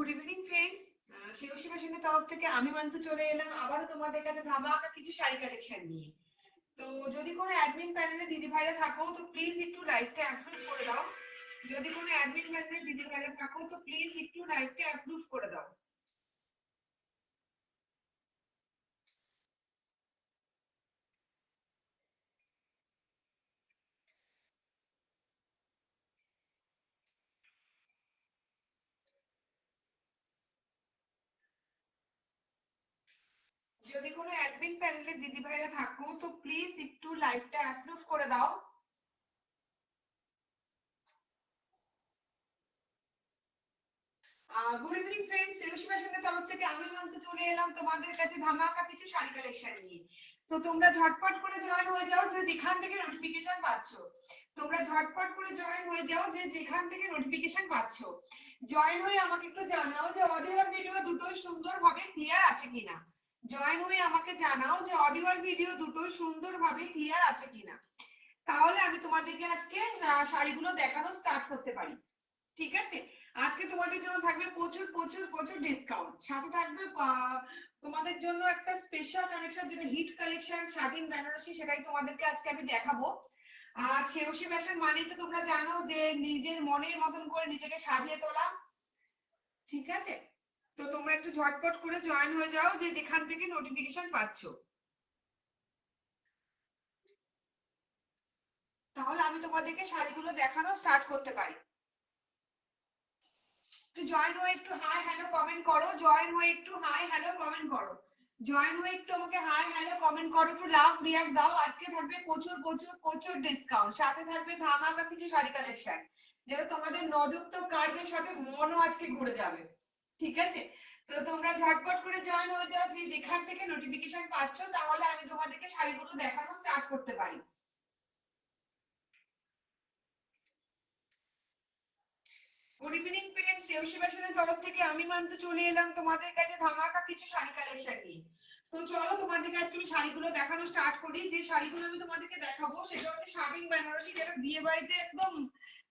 Good evening friends, শিবশী ফ্যাশনের তরফ থেকে আমি মান্তু চলে এলাম আবারও তোমাদের কাছে ধামাকা কিছু শাড়ি কালেকশন নিয়ে। তো যদি কোনো অ্যাডমিন প্যানেলে দিদি ভাইরা থাকো তো প্লিজ একটু লাইভটা অ্যাপ্রুভ করে দাও। যদি কোনো অ্যাডমিন প্যানেলে দিদি ভাইরা থাকো তো প্লিজ একটু লাইভটা অ্যাপ্রুভ করে দাও। যদি কোনো অ্যাডমিন প্যানেলে দিদি ভাইরা থাকো তো প্লিজ একটু লাইভটা অ্যাপ্রুভ করে দাও। গুড ইভিনিং ফ্রেন্ডস, শিবশী ফ্যাশনের তরফ থেকে আমি মান্তু চলে এলাম তোমাদের কাছে ধামাকা কিছু শাড়ি কালেকশন নিয়ে। তো তোমরা ঝটপট করে জয়েন হয়ে যাও যে যেখান থেকে নোটিফিকেশন পাচ্ছ। তোমরা ঝটপট করে জয়েন হয়ে যাও যে যেখান থেকে নোটিফিকেশন পাচ্ছ। জয়েন হয়ে আমাকে একটু জানাও যে অডিও আর ভিডিও দুটোই সুন্দরভাবে ক্লিয়ার আছে কিনা। জয়েন হয়ে আমাকে জানাও যে অডিও আর ভিডিও দুটোই সুন্দরভাবে ক্লিয়ার আছে কিনা। তাহলে আমি তোমাদেরকে আজকে শাড়িগুলো দেখানো স্টার্ট করতে পারি। ঠিক আছে, আজকে তোমাদের জন্য থাকবে প্রচুর প্রচুর প্রচুর ডিসকাউন্ট, সাথে থাকবে তোমাদের জন্য একটা স্পেশাল কালেকশন যেটা হিট কালেকশন শাটিন বেনারসি, সেটাই তোমাদেরকে আজকে আমি দেখাবো। আর শিবশী ফ্যাশন মানেই তো তোমরা জানো যে নিজের মনের মতন করে নিজেকে সাজিয়ে তোলা। ঠিক আছে, তো তোমরা একটু ঝটপট করে জয়েন হয়ে যাও যে যেখান থেকে নোটিফিকেশন পাচ্ছ। তাহলে আমি তোমাদেরকে শাড়িগুলো দেখানো স্টার্ট করতে পারি। তো জয়েন হয়ে একটু হাই হ্যালো কমেন্ট করো, জয়েন হয়ে একটু হাই হ্যালো কমেন্ট করো, জয়েন হয়ে একটু আমাকে হাই হ্যালো কমেন্ট করো, একটু লাভ রিয়াক্ট দাও। আজকে থাকবে প্রচুর প্রচুর প্রচুর ডিসকাউন্ট, সাথে থাকবে ধামাকা কিছু শাড়ি কালেকশন যেটা তোমাদের নজর তো কাটবে, সাথে মনও আজকে ঘুরে যাবে। ঠিক আছে, তো তোমরা ঝটপট করে জয়েন হয়ে যাও যে যেখান থেকে নোটিফিকেশন পাচ্ছ, তাহলে আমি তোমাদেরকে শাড়িগুলো দেখানো স্টার্ট করতে পারি। গুড ইভিনিং ফ্রেন্ডস, শিবশী ফ্যাশনের তরফ থেকে আমি মান্তু চলে এলাম তোমাদের কাছে ধামাকা কিছু শাড়ি কালেকশন নিয়ে। তো চলো তোমাদেরকে আজকে আমি শাড়িগুলো দেখানো স্টার্ট করি। যে শাড়িগুলো আমি তোমাদেরকে দেখাবো সেটা হচ্ছে শাটিন বেনারসি, যেটা বিয়ে বাড়িতে একদম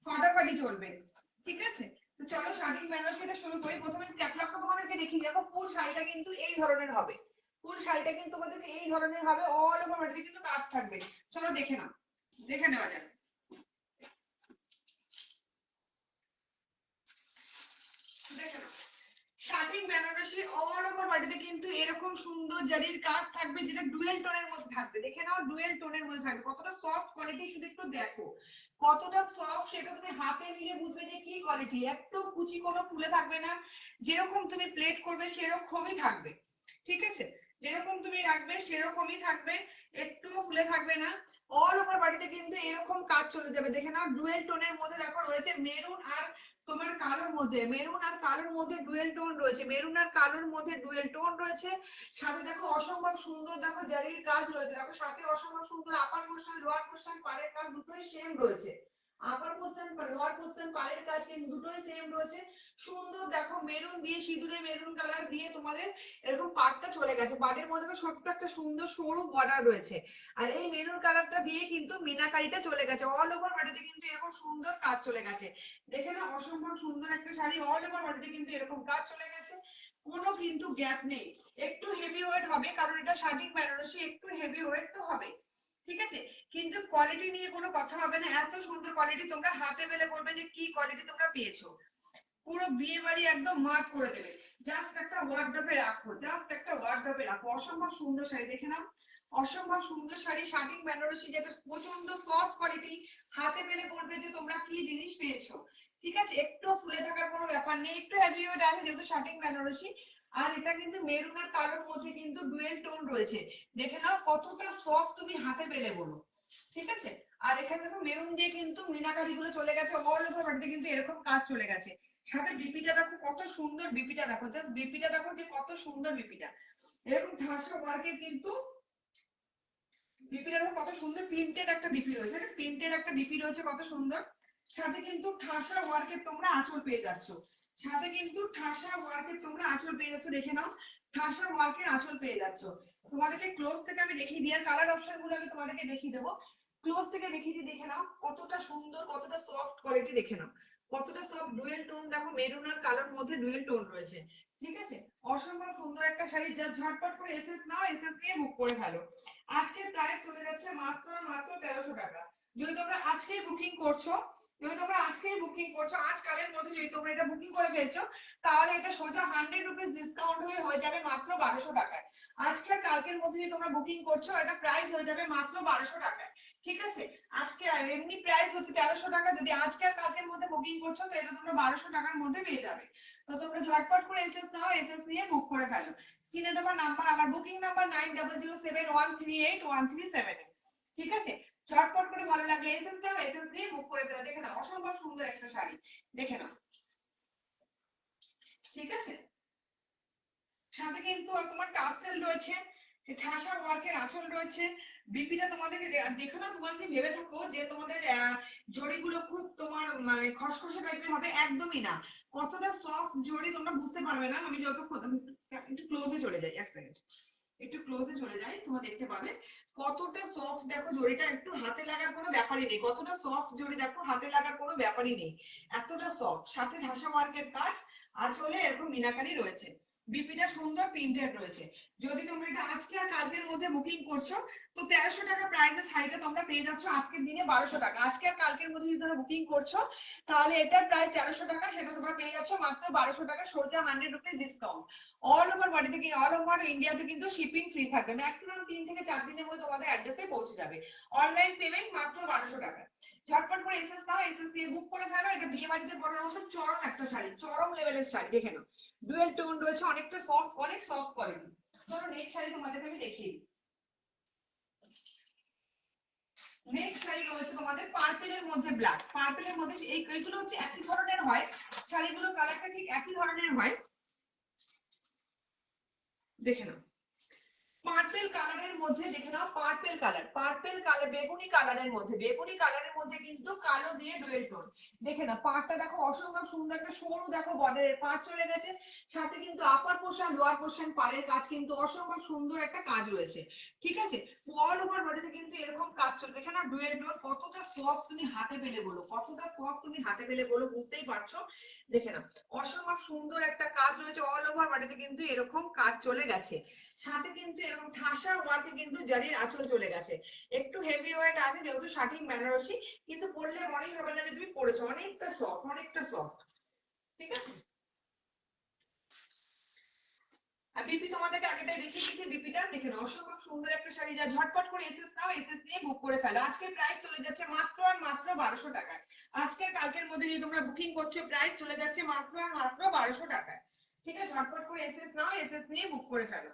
ফাটাফাটি চলবে। ঠিক আছে, তো চলো শাটিন বেনারসিটা শুরু করি। প্রথমে ক্যাটলগটা তোমাদেরকে দেখিয়ে দেখো, ফুল শাড়িটা কিন্তু এই ধরনের হবে। ফুল শাড়িটা কিন্তু তোমাদেরকে এই ধরনের হবে, অল ওভার বডিতে কিন্তু কাজ থাকবে। চলো দেখে নাও, দেখে নেওয়া যাক। দেখে নাও, শাটিন বেনারসি অল ওভার বডিতে কিন্তু এরকম সুন্দর জারির কাজ থাকবে, যেটা ডুয়েল টোনের মধ্যে থাকবে। দেখে নাও, ডুয়েল টোনের মধ্যে থাকবে। কতটা সফট কোয়ালিটি শুধু একটু দেখো, কতটা সফট সেটা তুমি হাতে নিলে বুঝবে যে কি কোয়ালিটি। একটু কুচি কোনো ফুলে থাকবে না, যেরকম তুমি প্লেট করবে সেরকমই থাকবে। ঠিক আছে, যেরকম তুমি রাখবে সেরকমই থাকবে, একটু ফুলে থাকবে না। অল ওভার বডিতে কিন্তু এরকম কাজ চলে যাবে। দেখে নাও, ডুয়েল টোনের মধ্যে দেখো রয়েছে মেরুন আর তোমার কালোর মধ্যে, মেরুন আর কালোর মধ্যে ডুয়েল টোন রয়েছে, মেরুন আর কালোর মধ্যে ডুয়েল টোন রয়েছে। সাথে দেখো অসম্ভব সুন্দর দেখো জারির কাজ রয়েছে। দেখো সাথে অসম্ভব সুন্দর আপার পোর্শন লোয়ার পোর্শন পাড়ের কাজ দুটোই সেম রয়েছে। আপার পোর্শন লোয়ার পোর্শন পাড়ের কাজ কিন্তু দুটোই সেম রয়েছে। সুন্দর দেখো মেরুন দিয়ে সিঁদুরে মেরুন কালার দিয়ে তোমাদের এরকম পাড়টা চলে গেছে। পাড়ের মধ্যে ছোট্ট একটা সুন্দর সরু বর্ডার রয়েছে। আর এই মেরুন কালারটা দিয়ে কিন্তু মিনাকারিটা চলে গেছে। অল ওভার বডিতে কিন্তু এরকম সুন্দর কাজ চলে গেছে। দেখে না, অসম্ভব সুন্দর একটা শাড়ি, অল ওভার বডিতে কিন্তু এরকম কাজ চলে গেছে, কোনো কিন্তু গ্যাপ নেই। একটু হেভি ওয়েট হবে কারণ এটা শাটিন বেনারসি, একটু হেভি ওয়েট তো হবে। ঠিক আছে, কিন্তু কোয়ালিটি নিয়ে কোনো কথা হবে না। এত সুন্দর কোয়ালিটি, তোমরা হাতে পেলে বলবে যে কি কোয়ালিটি তোমরা পেয়েছো। পুরো বিয়ে বাড়ি একদম মাত করে দেবে। জাস্ট একটা ওয়ার্ডরোবে রাখো, জাস্ট একটা ওয়ার্ডরোবে রাখো। অসম্ভব সুন্দর শাড়ি, দেখে নাও, অসম্ভব সুন্দর শাড়ি শাটিন বেনারসি, যেটা প্রচন্ড সফট কোয়ালিটি। হাতে পেলে বলবে যে তোমরা কি জিনিস পেয়েছো। ঠিক আছে, একটু ফুলে থাকার কোনো ব্যাপার নেই, একটু হেভি ওয়েট আছে যেহেতু শাটিন বেনারসি। আর এটা কিন্তু মেরুন আর কালোর মধ্যে কিন্তু ডুয়েল টোন রয়েছে। দেখে নাও কতটা সফট তুমি হাতে পেলে বলো। ঠিক আছে, আর এখানে দেখো মেরুন দিয়ে কিন্তু মিনাকারি গুলো চলে গেছে, অল ওভার বডিতে কিন্তু এরকম কাজ চলে গেছে। সাথে বিপিটা দেখো কত সুন্দর, বিপিটা দেখো, জাস্ট বিপিটা দেখো যে কত সুন্দর বিপিটা। এরকম ঠাসা ওয়ার্কে কিন্তু বিপিটা দেখো কত সুন্দর, প্রিন্টেড একটা বিপি রয়েছে, প্রিন্টেড একটা বিপি রয়েছে কত সুন্দর। সাথে কিন্তু ঠাসা ওয়ার্কে তোমরা আঁচল পেয়ে যাচ্ছ, সাথে কিন্তু ঠাসা ওয়ার্কে তোমরা আঁচল পেয়ে যাচ্ছ। দেখে নাও, ঠাসা ওয়ার্কের আঁচল পেয়ে যাচ্ছ। তোমাদেরকে ক্লোজ থেকে আমি দেখিয়ে দিই, আর কালার অপশন গুলো আমি তোমাদেরকে দেখিয়ে দেবো। ক্লোজ থেকে দেখিয়ে দিই, দেখে নাও কতটা সুন্দর, কতটা সফট কোয়ালিটি, দেখে নাও কতটা সব ডুয়েল টোন দেখো, মেরুন আর কালোর মধ্যে ডুয়েল টোন রয়েছে। ঠিক আছে, অসম্ভব সুন্দর একটা শাড়ি, যা ঝটপট করে এসএস নাও, এসএস নিয়ে বুক করে ফেলো। আজকের প্রাইস চলে যাচ্ছে মাত্র আর মাত্র 1300 টাকা। যদি তোমরা আজকেই বুকিং করছো, আজ কালের মধ্যে যদি তোমরা এটা বুকিং করে ফেলছো, তাহলে এটা সোজা 100 রুপিস ডিসকাউন্ট হয়ে যাবে মাত্র 1200 টাকায়। আজকে আর কালকের মধ্যে যদি তোমরা বুকিং করছো, এটা প্রাইস হয়ে যাবে মাত্র 1200 টাকায়। ঠিক আছে, আজকে এমনি প্রাইস হচ্ছে 1300 টাকা, যদি আজকে আর কালকের মধ্যে বুকিং করছো তো এটা তোমরা 1200 টাকার মধ্যে পেয়ে যাবে। তো তোমরা ঝটপট করে এসএস নাও, এসএস নিয়ে বুক করে ফেলো। স্ক্রিনে দেওয়া নাম্বার, আমার বুকিং নাম্বার 9007138137। ঠিক আছে, ঝটপট করে ভালো লাগলে এসএস দাও, এসএস দিয়ে বুক করে ফেলো। দেখে নাও, অসম্ভব সুন্দর একটা শাড়ি, দেখে নাও। ঠিক আছে, সাথে কিন্তু তোমার টাসেল রয়েছে, ঠাসা ওয়ার্কের আঁচল রয়েছে। বিপিটা তোমাদেরকে দেখো না, তোমরা যদি ভেবে থাকো যে তোমাদের জড়িগুলো খুব তোমার মানে খসখসে টাইপের হবে, একদমই না। কতটা সফট জড়ি তোমরা বুঝতে পারবে না। আমি একটু ক্লোজে চলে যাই, এক সেকেন্ড, একটু ক্লোজে চলে যাই, তোমরা দেখতে পাবে কতটা সফট। দেখো জড়িটা একটু হাতে লাগার কোনো ব্যাপারই নেই, কতটা সফট জড়ি দেখো, হাতে লাগার কোনো ব্যাপারই নেই, এতটা সফট। সাথে ঠাসা ওয়ার্কের কাজ, আঁচলে এরকম মিনাকারি রয়েছে, বিপিটা সুন্দর প্রিন্টেড রয়েছে। যদি তোমরা এটা আজকে আর কালকের মধ্যে বুকিং করছো, তো 1300 টাকা প্রাইসের শাড়িটা তোমরা পেয়ে যাচ্ছ আজকের দিনে 1200 টাকা। আজকে আর কালকের মধ্যে যদি তোমরা বুকিং করছো, তাহলে এটার প্রাইস 1300 টাকা, সেটা তোমরা পেয়ে যাচ্ছ মাত্র 1200 টাকা, সোজা 100 rupees discount. All over body থেকে, অল ওভার ইন্ডিয়াতে কিন্তু শিপিং ফ্রি থাকবে, ম্যাক্সিমাম 3 থেকে 4 দিনের মধ্যে তোমাদের অ্যাড্রেসে পৌঁছে যাবে। অনলাইন পেমেন্ট মাত্র 1200 টাকা। ঝটপট করে এসএস দাও, এসএস দিয়ে বুক করে ফেলো। এটা বিয়ে বাড়িতে পরার মতো চরম একটা শাড়ি, চরম লেভেলের শাড়ি, দেখে নাও। ডুয়েল টোন রয়েছে, অনেকটা সফট, অনেক সফট কোয়ালিটি। ধরো নেক্সট শাড়ি তোমাদেরকে আমি দেখিয়ে দিই। নেক্সট শাড়ি রয়েছে তোমাদের পার্পেলের মধ্যে ব্ল্যাক, পার্পেলের মধ্যে এইগুলো হচ্ছে একই ধরনের হয়, শাড়িগুলো কালারটা ঠিক একই ধরনের হয়, দেখে নাও। পার্পল কালারের মধ্যে দেখে নাও, পার্পল কালার বেগুনি কালারের মধ্যে, বেগুনি কালারের মধ্যে কিন্তু কালো দিয়ে ডুয়েল টোন। দেখে নাও, পাড়টা দেখো অসম্ভব সুন্দর একটা সরু, দেখো বর্ডারের পাড় চলে গেছে। সাথে কিন্তু আপার পোর্শন লোয়ার পোর্শন পাড়ের কাজ কিন্তু অসম্ভব সুন্দর একটা কাজ রয়েছে। ঠিক আছে, অল ওভার বডিতে কিন্তু এরকম কাজ চলবে। এখানে ডুয়েল টোন, কতটা সফট তুমি হাতে পেলে বলো, কতটা সফট তুমি হাতে পেলে বলো, বুঝতেই পারছো। দেখে নাও, অসম্ভব সুন্দর একটা কাজ রয়েছে, অল ওভার বডিতে কিন্তু এরকম কাজ চলে গেছে। সাথে কিন্তু এরকম ঠাসা ওয়ার্কে কিন্তু জারির আঁচল চলে গেছে। একটু হেভি ওয়েট আছে যেহেতু শাটিং বেনারসি, কিন্তু পরলে মনেই হবে না যে তুমি পরেছো, অনেকটা সফট, অনেকটা সফট। ঠিক আছে, আর বিপি তোমাদেরকে আগেটাই দেখিয়ে দিয়েছি, বিপিটা দেখে নাও, অসম্ভব সুন্দর একটা শাড়ি, যা ঝটপট করে এসএস নাও, এসএস নিয়ে বুক করে ফেলো। আজকে প্রাইস চলে যাচ্ছে মাত্র আর মাত্র 1200 টাকায়। আজকে কালকের মধ্যে যদি তোমরা বুকিং করছো, প্রাইস চলে যাচ্ছে মাত্র আর মাত্র 1200 টাকায়। ঠিক আছে, ঝটপট করে এসএস নাও, এসএস নিয়ে বুক করে ফেলো।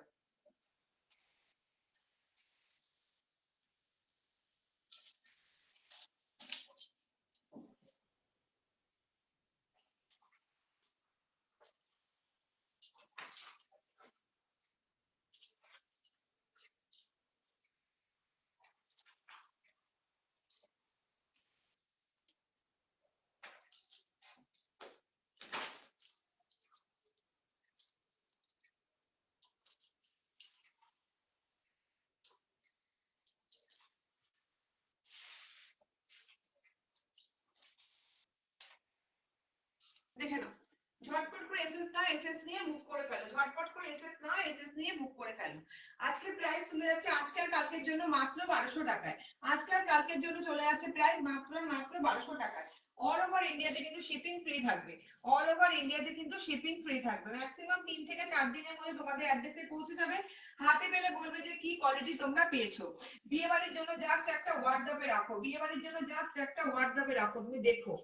দেখে নাও, ঝটপট করে এসএস নাও, এসএস নিয়ে বুক করে ফেলো, ঝটপট করে এসএস নাও, এসএস নিয়ে বুক করে ফেলো। আজকে প্রাইস চলে যাচ্ছে আজকে আর কালকের জন্য মাত্র 1200 টাকায়। আজকে আর কালকের জন্য চলে যাচ্ছে প্রাইস মাত্র আর মাত্র 1200 টাকায়। অল ওভার ইন্ডিয়াতে কিন্তু শিপিং ফ্রি থাকবে, অল ওভার ইন্ডিয়াতে কিন্তু শিপিং ফ্রি থাকবে, ম্যাক্সিমাম 3 থেকে 4 দিনের মধ্যে তোমাদের অ্যাড্রেসে পৌঁছে যাবে। হাতে পেলে বলবে যে কি কোয়ালিটি তোমরা পেয়েছো। বিয়ে বাড়ির জন্য জাস্ট একটা ওয়ার্ডরোবে রাখো, বিয়ে বাড়ির জন্য জাস্ট একটা ওয়ার্ডরোবে রাখো, তুমি দেখো,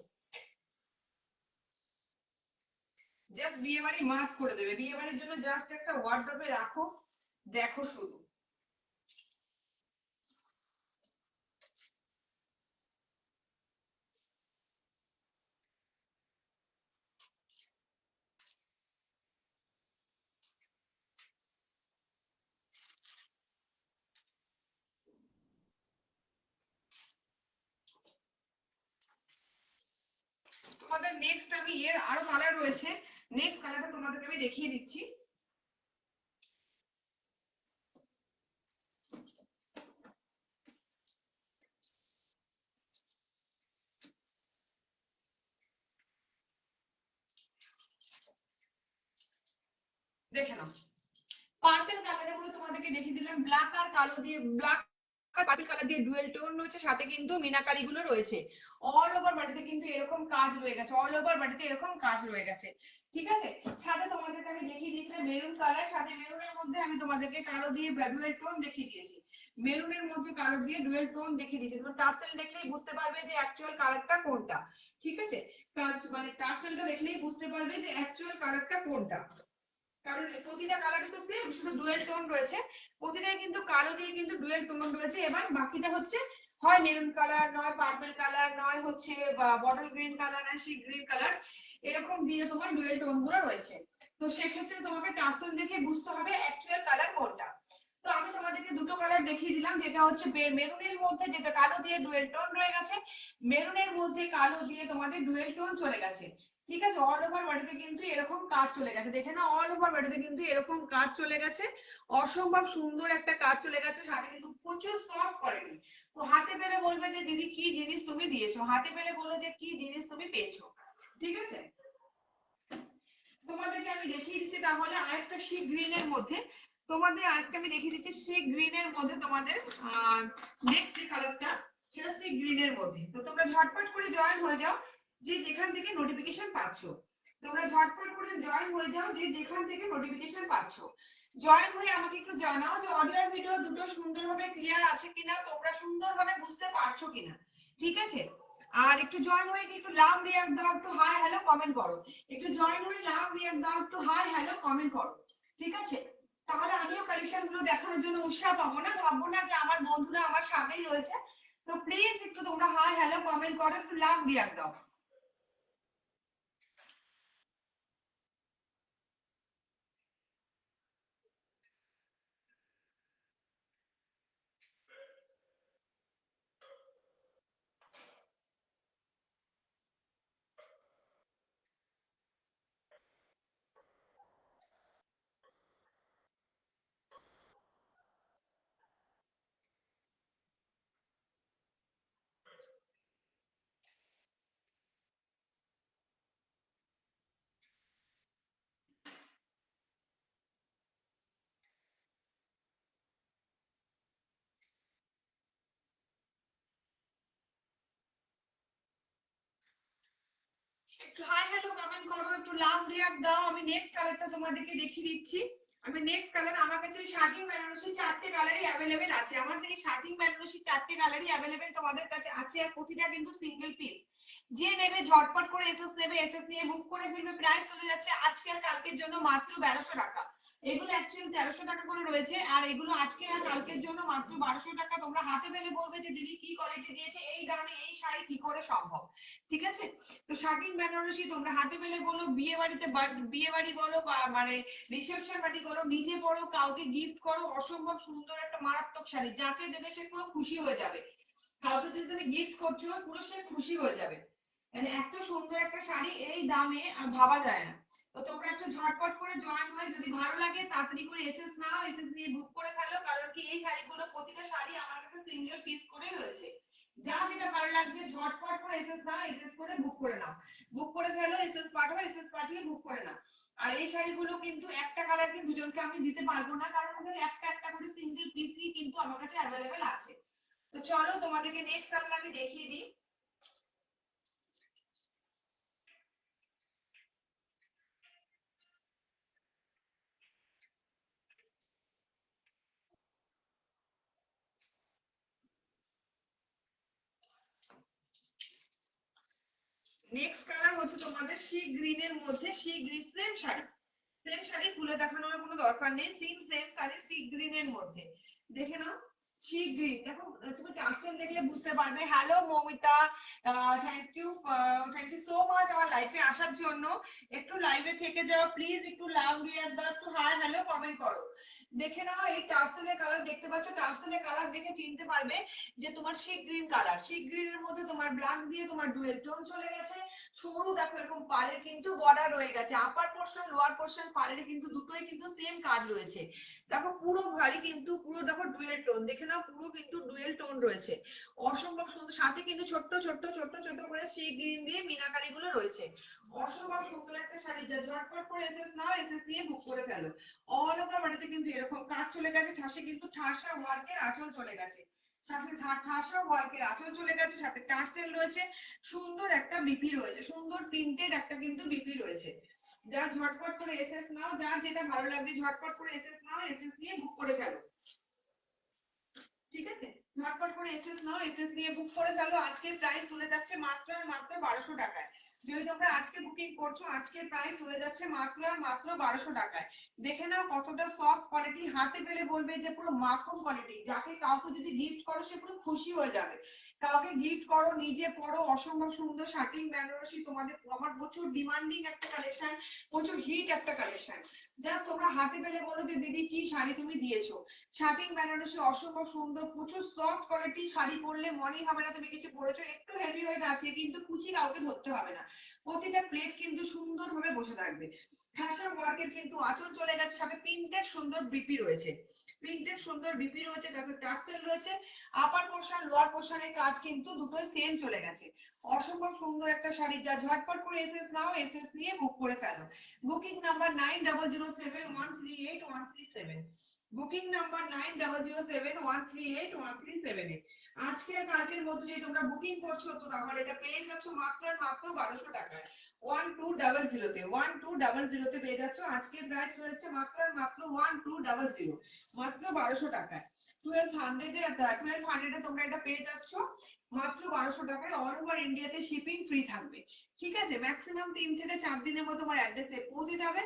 জাস্ট বিয়ে বাড়ি মাফ করে দেবে, বিয়ে বাড়ির জন্য জাস্ট একটা ওয়ার্ডরোবে রাখো, দেখো শুধু। তোমাদের নেক্সট আমি এর আরো কালার রয়েছে, নেক্সট কালারটা তোমাদেরকে আমি দেখিয়ে দিচ্ছি। দেখে নাও, পার্পল কালারের মধ্যে তোমাদেরকে দেখিয়ে দিলাম, ব্ল্যাক আর কালো দিয়ে, ব্ল্যাক আর পার্পল কালার দিয়ে ডুয়েল টোন রয়েছে, সাথে কিন্তু মিনাকারি গুলো রয়েছে। অল ওভার বডিতে কিন্তু এরকম কাজ রয়ে গেছে, অল ওভার বডিতে এরকম কাজ রয়ে গেছে, ঠিক আছে। সাথে তোমাদেরকে আমি দেখিয়ে দিয়েছিলাম মেরুন কালার, সাথে মেরুনের মধ্যে আমি তোমাদেরকে কালো দিয়ে ডুয়েল টোন দেখিয়ে দিয়েছি, মেরুনের মধ্যে কালো দিয়ে ডুয়েল টোন দেখিয়ে দিয়েছি। তোমরা টার্সেল দেখলেই বুঝতে পারবে যে অ্যাকচুয়াল কালারটা কোনটা, ঠিক আছে। মানে টার্সেলটা দেখলেই বুঝতে পারবে যে অ্যাকচুয়াল কালারটা কোনটা, কারণ প্রতিটা কালারই তো সেম, শুধু ডুয়েল টোন রয়েছে, প্রতিটাই কিন্তু কালো দিয়ে কিন্তু ডুয়েল টোন রয়েছে। এবার বাকিটা হচ্ছে হয় মেরুন কালার, নয় পার্পল কালার, নয় হচ্ছে বটল গ্রিন কালার, না সি গ্রিন কালার, এরকম দিয়ে তোমার ডুয়েল টোন গুলো রয়েছে। তো সেক্ষেত্রে তোমাকে টার্সেল দেখে বুঝতে হবে অ্যাকচুয়াল কালার কোনটা। তো আমি তোমাদেরকে দুটো কালার দেখিয়ে দিলাম, যেটা হচ্ছে মেরুনের মধ্যে যেটা কালো দিয়ে ডুয়েল টোন রয়ে গেছে, মেরুনের মধ্যে কালো দিয়ে তোমাদের ডুয়েল টোন চলে গেছে, ঠিক আছে। অল ওভার বডিতে কিন্তু এরকম কাজ চলে গেছে, দেখে না, অল ওভার বডিতে কিন্তু এরকম কাজ চলে গেছে, অসম্ভব সুন্দর একটা কাজ চলে গেছে, সাথে কিন্তু প্রচুর সফট কোয়ালিটি। তো হাতে পেলে বলবে যে দিদি কি জিনিস তুমি দিয়েছো, হাতে পেলে বলো যে কি জিনিস তুমি পেয়েছো, ঠিক আছে। তোমাদেরকে আমি দেখিয়ে দিচ্ছি তাহলে আরেকটা সি গ্রিন এর মধ্যে, তোমাদের আরেকটা আমি দেখিয়ে দিচ্ছি সি গ্রিন এর মধ্যে, তোমাদের নেক্সট যে কালারটা সেটা সি গ্রিন এর মধ্যে। তো তোমরা ঝটপট করে জয়েন হয়ে যাও যে যেখান থেকে নোটিফিকেশন পাচ্ছো, তোমরা ঝটপট করে জয়েন হয়ে যাও যে যেখান থেকে নোটিফিকেশন পাচ্ছো। জয়েন হয়ে আমাকে একটু জানাও যে অডিও আর ভিডিও দুটো সুন্দরভাবে ক্লিয়ার আছে কিনা, তোমরা সুন্দরভাবে বুঝতে পারছো কিনা, ঠিক আছে। আর একটু জয়েন হয়ে একটু লাভ রিয়াক্ট দাও, একটু হাই হ্যালো কমেন্ট করো, একটু জয়েন হয়ে লাভ রিয়াক্ট দাও, একটু হাই হ্যালো কমেন্ট করো, ঠিক আছে। তাহলে আমিও কালেকশন গুলো দেখানোর জন্য উৎসাহ পাবো, না ভাববো না যে আমার বন্ধুরা আমার সাথেই রয়েছে। তো প্লিজ একটু তোমরা হাই হ্যালো কমেন্ট করো, একটু লাভ রিয়াক্ট দাও। একটু হাই হ্যালো কমেন্ট করো, একটু লাভ রিয়াক্ট দাও। আমি নেক্সট কালারটা তোমাদেরকে দেখিয়ে দিচ্ছি। আমি নেক্সট কালার, আমার কাছে শার্টিং বেনারসি চারটে কালারই অ্যাভেলেবেল আছে, আমার সেই শার্টিং বেনারসি চারটে কালারই অ্যাভেলেবেল তোমাদের কাছে আছে, আর প্রতিটা কিন্তু সিঙ্গেল পিস। যে নেবে ঝটপট করে এসএস নেবে, এসএস নিয়ে বুক করে ফেলবে। প্রাইস চলে যাচ্ছে আজকে আর কালকের জন্য মাত্র 1200 টাকা। এগুলো অ্যাকচুয়ালি 1300 টাকা করে রয়েছে, আর এগুলো আজকে আর কালকের জন্য মাত্র 1200 টাকা। তোমরা হাতে পেলে বলবে যে দিদি কি কোয়ালিটি দিয়েছে, এই দামে এই শাড়ি কি করে সম্ভব, ঠিক আছে। তো শার্টিং বেনারসি তোমরা হাতে পেলে বলো, বিয়ে বাড়িতে, বিয়ে বাড়ি বলো বা মানে রিসেপশন পার্টি করো, নিজে পড়ো, কাউকে গিফট করো, অসম্ভব সুন্দর একটা মারাত্মক শাড়ি, যাকে দেবে সে পুরো খুশি হয়ে যাবে। কাউকে যদি তুমি গিফট করছো পুরো সে খুশি হয়ে যাবে, মানে এত সুন্দর একটা শাড়ি এই দামে আর ভাবা যায় না। তো তোমরা একটু ঝটপট করে জয়েন হয়ে, যদি ভালো লাগে তাড়াতাড়ি করে এসএস নাও, এসএস নিয়ে বুক করে ফেলো, কারণ কি এই শাড়িগুলো প্রতিটা শাড়ি আমার কাছে সিঙ্গেল পিস করে রয়েছে। যা যেটা ভালো লাগছে ঝটপট করে এসএস নাও, এসএস করে বুক করে নাও, বুক করে ফেলো, এসএস পাঠাও, এসএস পাঠিয়ে বুক করে নাও। আর এই শাড়িগুলো কিন্তু একটা কালার কি দুজনকে আমি দিতে পারবো না, কারণ একটা একটা করে সিঙ্গেল পিসই কিন্তু আমার কাছে অ্যাভেলেবেল আছে। তো চলো তোমাদেরকে নেক্সট কালার আমি দেখিয়ে দিই। নেক্সট কালার হচ্ছে তোমাদের সি গ্রিন এর মধ্যে, sea green same sari, same sari খুলে দেখানোর কোনো দরকার নেই, same same sari sea green এর মধ্যে, দেখে নাও। সি গ্রিন দেখো, তুমি টার্সেল দেখলে বুঝতে পারবে। Hello Moumita, thank you so much আমার লাইফে আসার জন্য। একটু লাইভে থেকে যাও প্লিজ, একটু লাভ রিয়াক্ট দাও, একটু হাই হ্যালো কমেন্ট করো। দেখে নাও এই টার্সেলের কালার দেখতে পাচ্ছ, টার্সেলের কালার দেখে চিনতে পারবে যে তোমার সি গ্রিন কালার, সি গ্রিনের মধ্যে তোমার ব্ল্যাক দিয়ে তোমার ডুয়েল টোন চলে গেছে। সরু দেখো এরকম পাড়ের কিন্তু বর্ডার রয়ে গেছে, আপার পোর্শন লোয়ার পোর্শন পাড়ের কিন্তু দুটোই কিন্তু সেম কাজ রয়েছে। দেখো পুরো ভারী কিন্তু পুরো দেখো ডুয়েল টোন, দেখে নাও পুরো কিন্তু ডুয়েল টোন রয়েছে, অসম্ভব সুন্দর। সাথে কিন্তু ছোট্ট ছোট্ট ছোট্ট ছোট্ট করে সি গ্রিন দিয়ে মিনাকারি গুলো রয়েছে, অসম্ভব সুন্দর একটা শাড়ি। যা ঝটপট করে এসএস নাও, এসএস নিয়ে বুক করে ফেলো। অল ওভার বাড়িতে কিন্তু এরকম কাজ চলে গেছে, ঠাসে কিন্তু ঠাসা ওয়ার্কের আঁচল চলে গেছে, সাথে ঠাসা ওয়ার্কের আঁচল চলে গেছে, সাথে টার্সেল রয়েছে, সুন্দর একটা বিপি রয়েছে, সুন্দর প্রিন্টেড একটা কিন্তু বিপি রয়েছে। যার ঝটপট করে এসএস নাও, যার যেটা ভালো লাগবে ঝটপট করে এসএস নাও, এসএস নিয়ে বুক করে ফেলো। ঠিক আছে, ঝটপট করে এসএস নাও, এসএস নিয়ে বুক করে ফেলো। আজকের প্রাইস চলে যাচ্ছে মাত্র আর মাত্র 1200 টাকায়। যদি তোমরা আজকে বুকিং করছো, আজকের প্রাইস চলে যাচ্ছে মাত্র আর মাত্র 1200 টাকায়। দেখে নাও কতটা সফট কোয়ালিটি, হাতে পেলে বলবে যে পুরো মাখন কোয়ালিটি। যাকে কাউকে যদি গিফট করো সে পুরো খুশি হয়ে যাবে। কাউকে গিফট করো, নিজে পরো, অসম্ভব সুন্দর শাটিং বেনারসি তোমাদের আমার প্রচুর ডিমান্ডিং একটা কালেকশন, প্রচুর হিট একটা কালেকশন। জাস্ট তোমরা হাতে পেলে বলো যে দিদি কি শাড়ি তুমি দিয়েছো। শাটিং বেনারসি অসম্ভব সুন্দর, প্রচুর সফট কোয়ালিটি, শাড়ি পরলে মনেই হবে না তুমি কিছু পরেছো। একটু হেভি ওয়েট আছে কিন্তু কুচি কাউকে ধরতে হবে না, প্রতিটা প্লেট কিন্তু সুন্দরভাবে বসে থাকবে। ঠাসা ওয়ার্কের কিন্তু আঁচল চলে গেছে, সাথে প্রিন্টেড সুন্দর বিপি রয়েছে, প্রিন্টেড সুন্দর বিপি রয়েছে, তার সাথে টার্সেল রয়েছে। আপার পোর্শন লোয়ার পোর্শনের কাজ কিন্তু দুটোই সেম চলে গেছে, অসম্ভব সুন্দর একটা শাড়ি। যা ঝটপট করে এসএস নাও, এসএস নিয়ে বুক করে ফেলো। Booking number 9007138137, booking number 9007138137। আজকে আর কালকের মধ্যে যদি তোমরা বুকিং করছো তো তাহলে এটা পেয়ে যাচ্ছ মাত্র আর মাত্র 1200 টাকায়। 1200 তে 1200 পেয়ে যাচ্ছ। আজকের প্রাইস হচ্ছে মাত্র আর মাত্র 1200, মাত্র 1200 টাকায়। 1200 তোমরা এটা পেয়ে যাচ্ছ মাত্র 1200 টাকায়। অল ওভার ইন্ডিয়াতে শিপিং ফ্রি থাকবে। ঠিক আছে, ম্যাক্সিমাম 3 থেকে 4 দিনের মধ্যে তোমার অ্যাড্রেসে পৌঁছে যাবে।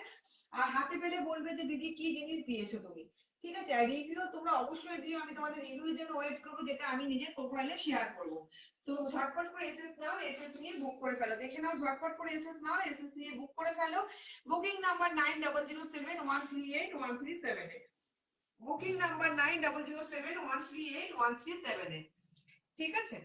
আর হাতে পেলে বলবে যে দিদি কি জিনিস দিয়েছো তুমি। ঠিক আছে, আর রিভিউ তোমরা অবশ্যই দিও, আমি তোমাদের রিভিউর জন্য ওয়েট করবো, যেটা আমি নিজের প্রোফাইলে শেয়ার করবো। তো ঝটপট করে এসএস নাও, এসএস নিয়ে বুক করে ফেলো। দেখে নাও, ঝটপট করে এসএস নাও, এসএস নিয়ে বুক করে ফেলো। Booking number 9007138137, booking number 9007138137। ঠিক আছে।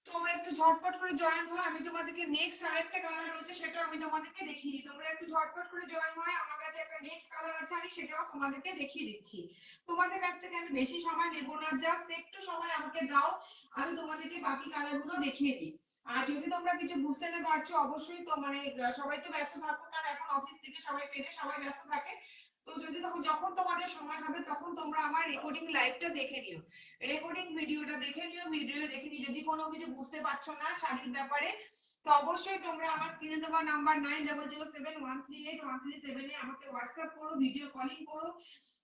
তোমরা একটু ঝটপট করে জয়েন হও, আমি তোমাদেরকে নেক্সট আরেকটা কালার রয়েছে সেটা আমি তোমাদেরকে দেখিয়ে দিই। তোমরা একটু ঝটপট করে জয়েন হয়, আমার কাছে একটা নেক্সট কালার আছে, আমি সেটাও তোমাদেরকে দেখিয়ে দিচ্ছি। তোমাদের কাছ থেকে আমি বেশি সময় নেব না, জাস্ট একটু সময় আমাকে দাও, আমি তোমাদেরকে বাকি কালার গুলো দেখিয়ে দিই। আর যদি তোমরা কিছু বুঝতে না পারছো অবশ্যই তো মানে সবাই তো ব্যস্ত থাকো, কারণ এখন অফিস থেকে সবাই ফেরে, সবাই ব্যস্ত থাকে। তো যদি যখন তোমাদের সময় হবে তখন তোমরা আমার রেকর্ডিং লাইভটা দেখে নিও, রেকর্ডিং ভিডিওটা দেখে নিও, ভিডিও দেখে নিও। যদি কোনো কিছু বুঝতে পারছো না শাড়ির ব্যাপারে তো অবশ্যই তোমরা আমার স্ক্রিনে দেওয়া নাম্বার 9007138137 আমাকে হোয়াটসঅ্যাপ করো, ভিডিও কলিং করো,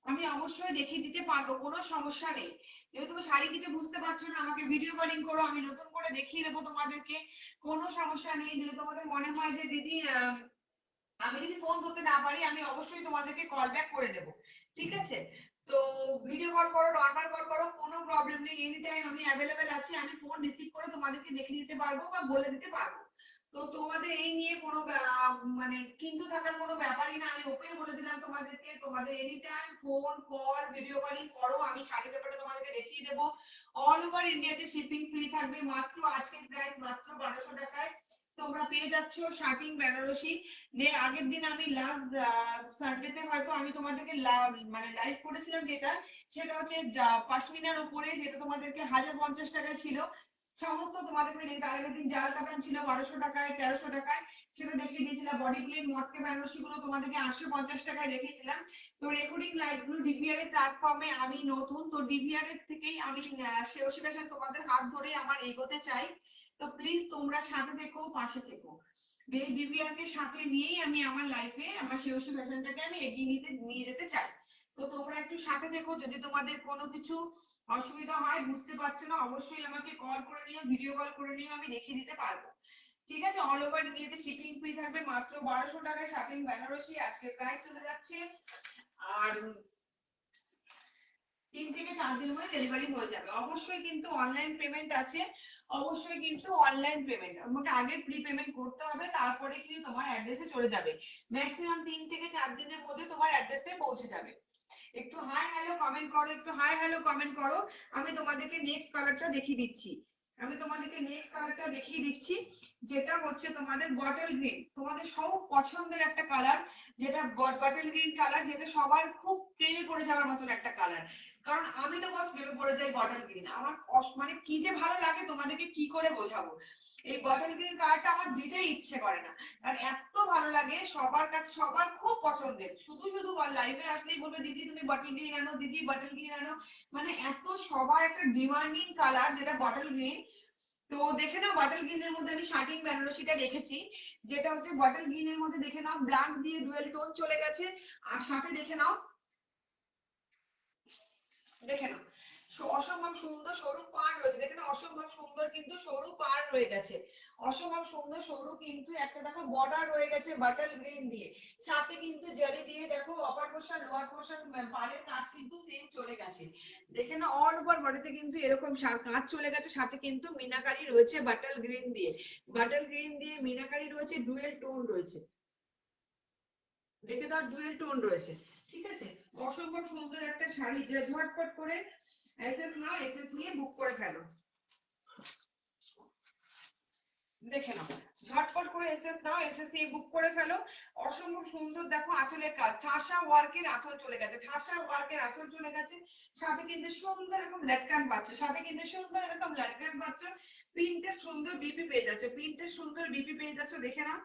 আমি অবশ্যই দেখিয়ে দিতে পারবো, কোনো সমস্যা নেই। যদি তুমি শাড়ি কিছু বুঝতে পারছো না আমাকে ভিডিও কলিং করো, আমি নতুন করে দেখিয়ে দেবো তোমাদেরকে, কোনো সমস্যা নেই। যদি তোমাদের মনে হয় যে দিদি আমি যদি ফোন ধরতে না পারি আমি অবশ্যই তোমাদেরকে কল ব্যাক করে দেবো। ঠিক আছে, তো ভিডিও কল করো, নর্মাল কল করো, কোনো প্রবলেম নেই, এনি টাইম আমি অ্যাভেলেবেল আছি, আমি ফোন রিসিভ করে তোমাদেরকে দেখিয়ে দিতে পারবো বা বলে দিতে পারবো। তো তোমাদের এই নিয়ে কোনো মানে কিন্তু থাকার কোনো ব্যাপারই না, আমি ওপেন বলে দিলাম তোমাদেরকে, তোমাদের any time phone call video calling করো, আমি শাড়ির ব্যাপারটা তোমাদেরকে দেখিয়ে দেবো। অল ওভার ইন্ডিয়াতে শিপিং ফ্রি থাকবে, মাত্র আজকের প্রাইস মাত্র 1200 টাকায় তোমরা পেয়ে যাচ্ছ শাটিং বেনারসি। আগের দিন আমি লাস্ট সানডেতে হয়তো আমি তোমাদেরকে মানে লাইভ করেছিলাম, যেটা সেটা হচ্ছে পাশমিনার উপরে, যেটা তোমাদেরকে 1050 টাকা ছিল। সমস্ত তোমাদেরকে তার আগের দিন জাল কাতান ছিল 1200 টাকায় 1300 টাকায়, সেটা দেখিয়ে দিয়েছিলাম। বডি প্লেন মটকে বেনারসি গুলো তোমাদেরকে 850 টাকায় দেখিয়েছিলাম। তো রেকর্ডিং লাইভ গুলো ডিভিআর এর প্ল্যাটফর্মে আমি নতুন, তো ডিভিআর এর থেকেই আমি তোমাদের হাত ধরে আমার এগোতে চাই। তো প্লিজ তোমরা সাথে থেকো, পাশে থেকো। বিবিআরকে সাথে নিয়েই আমি আমার লাইফে আমার শিওশু ফ্যাশনটাকে আমি এগিয়ে নিয়ে যেতে চাই। তো তোমরা একটু সাথে দেখো, যদি তোমাদের কোনো কিছু অসুবিধা হয়, বুঝতে পারছো না, অবশ্যই আমাকে কল করে নিও, ভিডিও কল করে নিও, আমি দেখিয়ে দিতে পারবো। ঠিক আছে, অল ওভার ইন্ডিয়াতে শিপিং ফ্রি থাকবে মাত্র 1200 টাকায়। শাপিং বেনারসি আজকে প্রাইস চলে যাচ্ছে। আর 3 থেকে 4 দিনের মধ্যে ডেলিভারি হয়ে যাবে। অবশ্যই কিন্তু অনলাইন পেমেন্ট আছে, অবশ্যই কিন্তু অনলাইন পেমেন্ট, আমাকে আগে প্রি পেমেন্ট করতে হবে, তারপরে কিন্তু তোমার অ্যাড্রেসে চলে যাবে। ম্যাক্সিমাম 3 থেকে 4 দিনের মধ্যে তোমার অ্যাড্রেসে পৌঁছে যাবে। একটু হাই হ্যালো কমেন্ট করো, একটু হাই হ্যালো কমেন্ট করো। আমি তোমাদেরকে নেক্সট কালারটা দেখিয়ে দিচ্ছি, আমি তোমাদেরকে নেক্সট কালারটা দেখিয়ে দিচ্ছি, যেটা হচ্ছে তোমাদের বটল গ্রিন, তোমাদের সব পছন্দের একটা কালার, যেটা বটল গ্রিন কালার, যেটা সবার খুব প্রেমে পড়ে যাওয়ার মতন একটা কালার। কারণ আমি তো বস প্রেমে পড়ে যাই বটল গ্রিন, আমার মানে কি যে ভালো লাগে তোমাদেরকে কি করে বোঝাবো। এই বটল গ্রিন কালারটা আমার দিতেই ইচ্ছে করে না, কারণ এত ভালো লাগে, সবার কাছে সবার খুব পছন্দের। শুধু শুধু লাইভে আসলেই বলবে দিদি তুমি বটল গ্রিন আনো, দিদি বটল গ্রিন আনো, মানে এত সবার একটা ডিমান্ডিং কালার যেটা বটল গ্রিন। তো দেখে নাও বটল গ্রিনের মধ্যে আমি শার্টিং বেনারসিটা রেখেছি, যেটা হচ্ছে বটল গ্রিনের মধ্যে দেখে নাও ব্ল্যাক দিয়ে ডুয়েল টোন চলে গেছে। আর সাথে দেখে নাও, দেখে নাও অসম্ভব সুন্দর সরু পাড় রয়েছে, দেখে নাও অসম্ভব সুন্দর কিন্তু সরু পাড় রয়ে গেছে, অসম্ভব সুন্দর সরু কিন্তু একটা দেখো বর্ডার রয়ে গেছে বটল গ্রিন দিয়ে, সাথে কিন্তু জারি দিয়ে দেখো আপার পোর্শন লোয়ার পোর্শন পাড়ের কাজ কিন্তু সেম চলে গেছে। দেখে না অল ওভার বডিতে কিন্তু এরকম কাজ চলে গেছে, সাথে কিন্তু মিনাকারি রয়েছে বটল গ্রিন দিয়ে, বটল গ্রিন দিয়ে মিনাকারি রয়েছে, ডুয়েল টোন রয়েছে, দেখে তার ডুয়েল টোন রয়েছে। ঠিক আছে, অসম্ভব সুন্দর একটা শাড়ি, যে ঝটপট করে এসএস নাও, এসএস নিয়ে বুক করে ফেলো। দেখে নাও ঝটপট করে এসএস নাও, এসএস নিয়ে বুক করে ফেলো। অসম্ভব সুন্দর দেখো আঁচলের কাজ, ঠাসা ওয়ার্কের আঁচল চলে গেছে, ঠাসা ওয়ার্কের আঁচল চলে গেছে, সাথে কিন্তু সুন্দর এরকম লটকান পাচ্ছ, সাথে কিন্তু সুন্দর এরকম লটকান পাচ্ছ, প্রিন্টের সুন্দর বিপি পেয়ে যাচ্ছ, প্রিন্টের সুন্দর বিপি পেয়ে যাচ্ছ, দেখে নাও